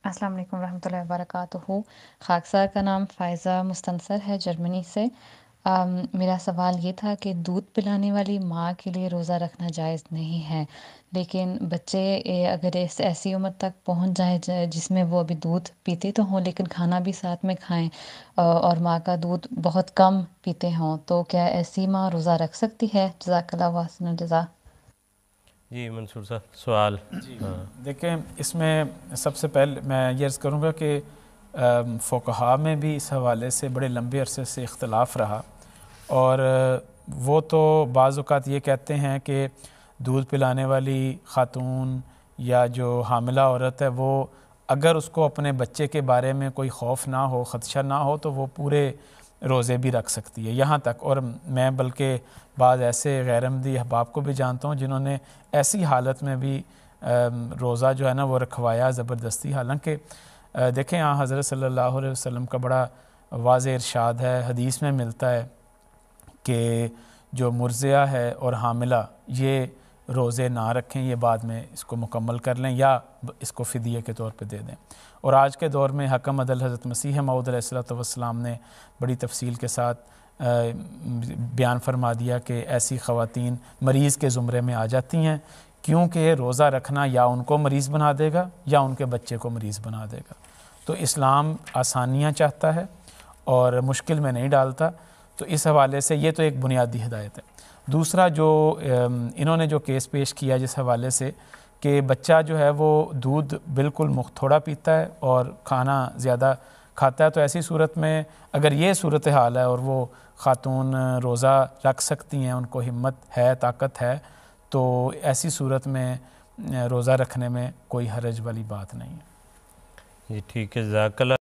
السلام علیکم ورحمۃ اللہ وبرکاتہ۔ خاکسار کا نام فائزہ مستنصر ہے، جرمنی سے۔ میرا سوال یہ تھا کہ دودھ پلانے والی ماں کے لیے روزہ رکھنا جائز نہیں ہے، لیکن بچے اگر ایسی عمر تک پہنچ جائیں جس میں وہ ابھی دودھ پیتے تو ہوں لیکن کھانا بھی ساتھ میں کھائیں اور ماں کا دودھ بہت کم پیتے ہوں، تو کیا ایسی ماں روزہ رکھ سکتی ہے؟ جزاک اللہ وحسن الجزا۔ جی منصور صاحب سوال۔ جی ہاں دیکھیں، اس میں سب سے پہلے میں یہ عرض کروں گا کہ فقہاء میں بھی اس حوالے سے بڑے لمبے عرصے سے اختلاف رہا، اور وہ تو بعض اوقات یہ کہتے ہیں کہ دودھ پلانے والی خاتون یا جو حاملہ عورت ہے وہ اگر اس کو اپنے بچے کے بارے میں کوئی خوف نہ ہو، خدشہ نہ ہو، تو وہ پورے روزے بھی رکھ سکتی ہے یہاں تک۔ اور میں بلکہ بعض ایسے غیر احمدی احباب کو بھی جانتا ہوں جنہوں نے ایسی حالت میں بھی روزہ جو ہے نا وہ رکھوایا زبردستی۔ حالانکہ دیکھیں یہاں حضرت صلی اللہ علیہ وسلم کا بڑا واضح ارشاد ہے، حدیث میں ملتا ہے کہ جو مرضعہ ہے اور حاملہ یہ روزے نہ رکھیں، یہ بعد میں اس کو مکمل کر لیں یا اس کو فدیہ کے طور پہ دے دیں۔ اور آج کے دور میں حکم عدل حضرت مسیح موعود علیہ الصلوۃ والسلام نے بڑی تفصیل کے ساتھ بیان فرما دیا کہ ایسی خواتین مریض کے زمرے میں آ جاتی ہیں، کیونکہ روزہ رکھنا یا ان کو مریض بنا دے گا یا ان کے بچے کو مریض بنا دے گا۔ تو اسلام آسانیاں چاہتا ہے اور مشکل میں نہیں ڈالتا، تو اس حوالے سے یہ تو ایک بنیادی ہدایت ہے۔ دوسرا جو انہوں نے جو کیس پیش کیا جس حوالے سے کہ بچہ جو ہے وہ دودھ بالکل تھوڑا پیتا ہے اور کھانا زیادہ کھاتا ہے، تو ایسی صورت میں اگر یہ صورتحال ہے اور وہ خاتون روزہ رکھ سکتی ہیں، ان کو ہمت ہے، طاقت ہے، تو ایسی صورت میں روزہ رکھنے میں کوئی حرج والی بات نہیں ہے۔ جی ٹھیک ہے، جزاک اللہ۔